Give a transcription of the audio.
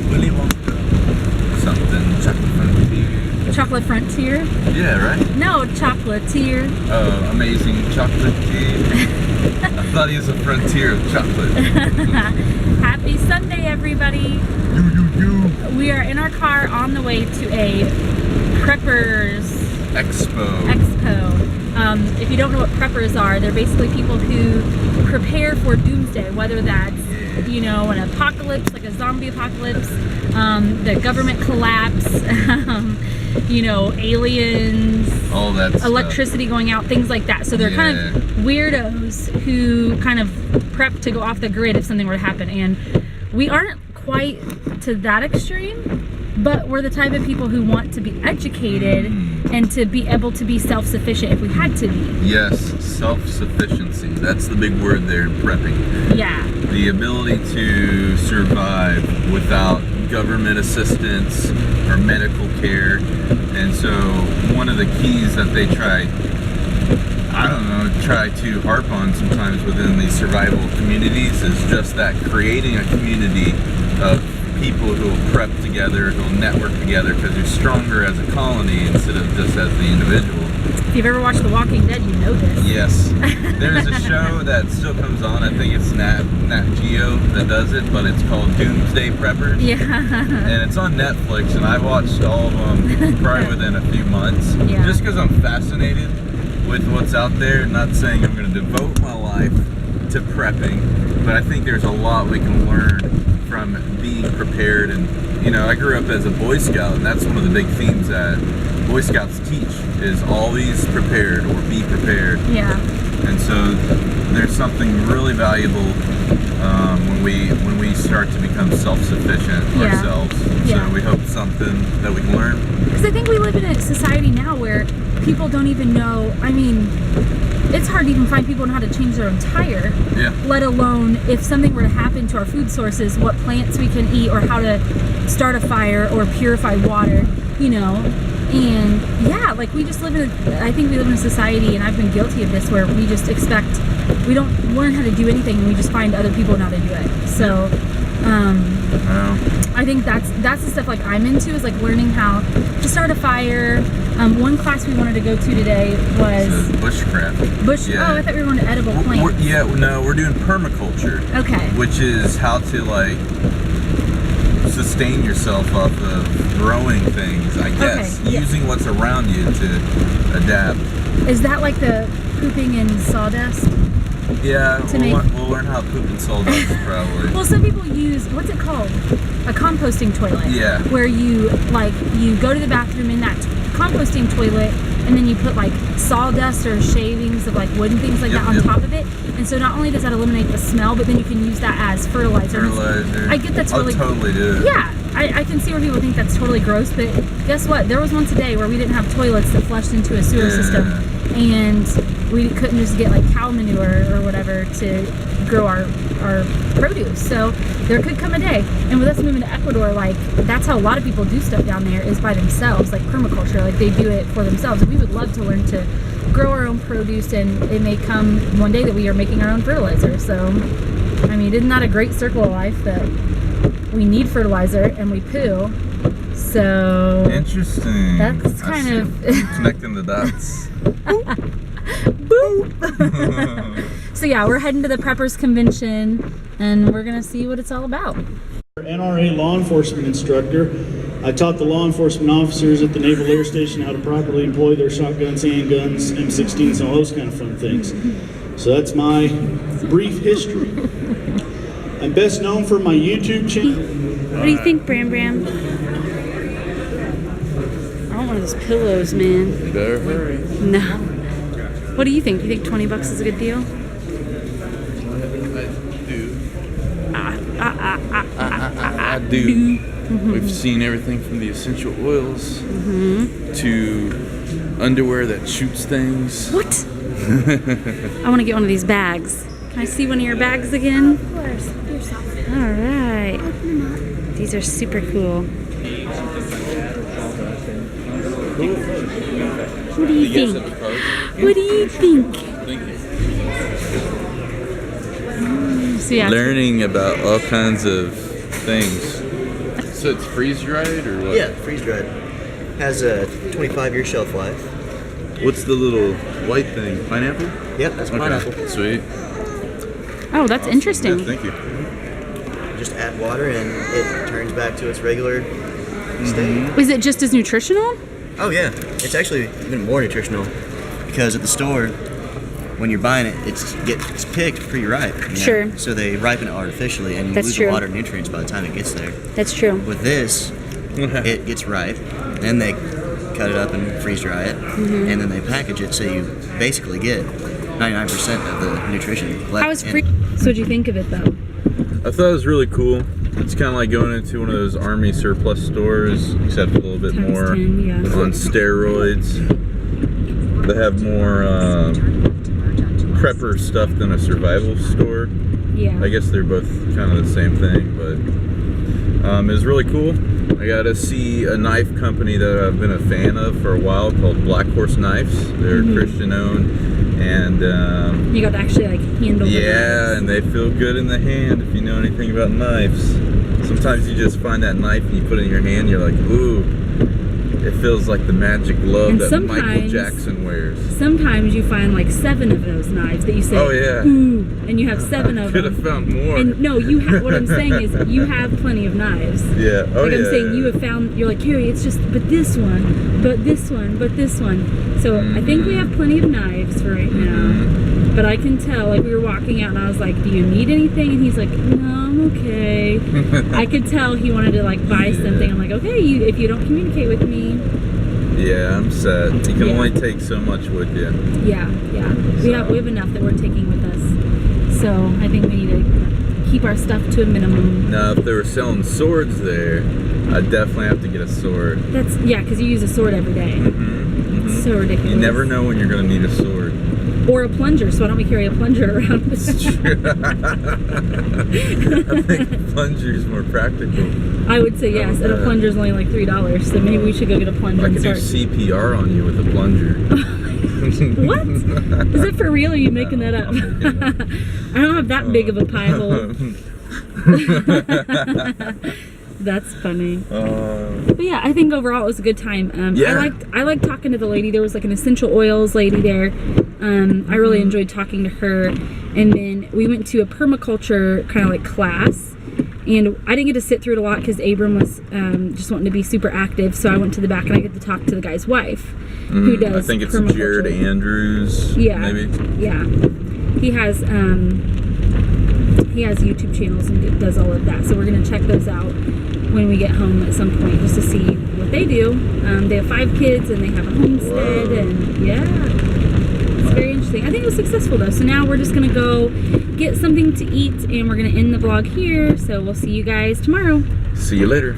Willy Wonka. Something chocolate frontier. Chocolate frontier? Yeah, right? No, chocolatier. Oh, amazing chocolatier. I thought he was a frontier of chocolate. Happy Sunday, everybody. We are in our car on the way to a Preppers Expo. If you don't know what preppers are, they're basically people who prepare for doomsday, whether that's, you know, an apocalypse, like a zombie apocalypse, the government collapse, you know, aliens, all that electricity stuff. Going out, things like that. So they're kind of weirdos who kind of prep to go off the grid if something were to happen. And we aren't quite to that extreme, but we're the type of people who want to be educated and to be able to be self-sufficient if we had to be. Yes, self-sufficiency. That's the big word there in prepping. Yeah. The ability to survive without government assistance or medical care. And so one of the keys that they try to harp on sometimes within these survival communities is just that, creating a community of people who will prep together, who will network together, because you're stronger as a colony instead of just as the individual. If you've ever watched The Walking Dead, you know this. Yes. There's a show that still comes on, I think it's Nat Geo that does it, but it's called Doomsday Preppers. Yeah. And it's on Netflix, and I watched all of them probably within a few months. Yeah. Just because I'm fascinated with what's out there. Not saying I'm going to devote my life to prepping, but I think there's a lot we can learn from being prepared. And you know, I grew up as a Boy Scout, and that's one of the big themes that Boy Scouts teach is always prepared or be prepared. Yeah. And so there's something really valuable when we start to become self-sufficient ourselves. Yeah. So we hope something that we can learn. Because I think we live in a society now where people don't even know, I mean, it's hard to even find people who know how to change their own tire, let alone if something were to happen to our food sources, what plants we can eat or how to start a fire or purify water, you know. And yeah, like we just live in I think we live in a society, and I've been guilty of this, where we just expect, we don't learn how to do anything, and we just find other people know how to do it. So I think that's the stuff like I'm into, is like learning how to start a fire. One class we wanted to go to today was bushcraft. Oh, I thought we were going to edible plants. We're doing permaculture. Okay. Which is how to like sustain yourself off of growing things, I guess. Okay, using what's around you to adapt. Is that like the pooping in sawdust? Yeah, we'll learn how to poop in sawdust probably. Well, some people use, what's it called? A composting toilet. Yeah. Where you go to the bathroom in that composting toilet, and then you put like sawdust or shavings of like wood and things like that on top of it. And so not only does that eliminate the smell, but then you can use that as fertilizer. I get that's really I'll totally do it. Yeah, I can see where people think that's totally gross, but guess what? There was one today where we didn't have toilets that flushed into a sewer system, and we couldn't just get like cow manure or whatever to grow our produce. So there could come a day, and with us moving to Ecuador, like that's how a lot of people do stuff down there, is by themselves, like permaculture, like they do it for themselves. And we would love to learn to grow our own produce, and it may come one day that we are making our own fertilizer. So I mean, isn't that a great circle of life, that we need fertilizer and we poo? So interesting. That's kind of connecting the dots. Boop. So yeah, we're heading to the Preppers Convention, and we're gonna see what it's all about. NRA law enforcement instructor. I taught the law enforcement officers at the Naval Air Station how to properly employ their shotguns, handguns, M16s, and all those kind of fun things. So that's my brief history. I'm best known for my YouTube channel. What do you think, Bram Bram? I want one of those pillows, man. You better hurry. No. What do you think? Do you think $20 is a good deal? I do. Mm-hmm. We've seen everything from the essential oils to underwear that shoots things. What? I want to get one of these bags. Can I see one of your bags again? Of course. All right. These are super cool. What do you think? What do you think? Thank you. So yeah, Learning about all kinds of things. So it's freeze dried or what? Yeah, freeze dried. Has a 25-year shelf life. What's the little white thing? Pineapple? Yep, that's pineapple. Okay, sweet. Oh, that's interesting. Yeah, thank you. Just add water and it turns back to its regular state. Is it just as nutritional? Oh yeah, it's actually even more nutritional because at the store, when you're buying it, it's picked pre-ripe. You know? Sure. So they ripen it artificially, and you That's lose true. the water nutrients by the time it gets there. That's true. With this, it gets ripe, then they cut it up and freeze dry it, and then they package it so you basically get 99% of the nutrition left. How was free? So what'd you think of it though? I thought it was really cool. It's kind of like going into one of those army surplus stores, except a little bit Times more 10, yeah. on steroids. They have more prepper stuff than a survival store. Yeah. I guess they're both kind of the same thing, but it was really cool. I got to see a knife company that I've been a fan of for a while called Black Horse Knives. They're Christian owned, and You got to actually like handle the yeah, knives. and they feel good in the hand if you know anything about knives. Sometimes you just find that knife and you put it in your hand, you're like, ooh, it feels like the magic glove And that Michael sometimes- Jackson wears. Sometimes you find like 7 of those knives that you say, Oh, yeah. ooh, and you have 7 of Could them. have found more. And no, you have. What I'm saying is, you have plenty of knives. Yeah. Oh, Like yeah. I'm saying, you have found. You're like, Carrie, it's just, but this one, but this one, but this one. So I think we have plenty of knives for right now. But I can tell, like we were walking out, and I was like, "Do you need anything?" And he's like, "No, I'm okay." I could tell he wanted to like buy something. I'm like, "Okay, if you don't communicate with me." Yeah, I'm set. You can Yeah. only take so much with you. Yeah. We have enough that we're taking with us. So I think we need to keep our stuff to a minimum. Now, if they were selling swords there, I'd definitely have to get a sword. That's because you use a sword every day. It's so ridiculous. You never know when you're going to need a sword. Or a plunger. So why don't we carry a plunger around? It's true. I think plunger's more practical. I would say yes, and a plunger's only like $3, so maybe we should go get a plunger I and could do start. CPR on you with a plunger. What? Is it for real? Or are you making that up? I don't have that big of a pie hole. That's funny. But yeah, I think overall it was a good time. Yeah. I liked talking to the lady. There was like an essential oils lady there. I really enjoyed talking to her. And then we went to a permaculture kind of like class. And I didn't get to sit through it a lot because Abram was just wanting to be super active. So I went to the back and I get to talk to the guy's wife, who does I think it's permaculture. Jared Andrews. Yeah. Maybe. Yeah. He has YouTube channels and does all of that. So we're gonna check those out when we get home at some point, just to see what they do. They have 5 kids and they have a homestead. Whoa. And yeah, it's very interesting. I think it was successful though. So now we're just gonna go get something to eat and we're gonna end the vlog here. So we'll see you guys tomorrow. See you later.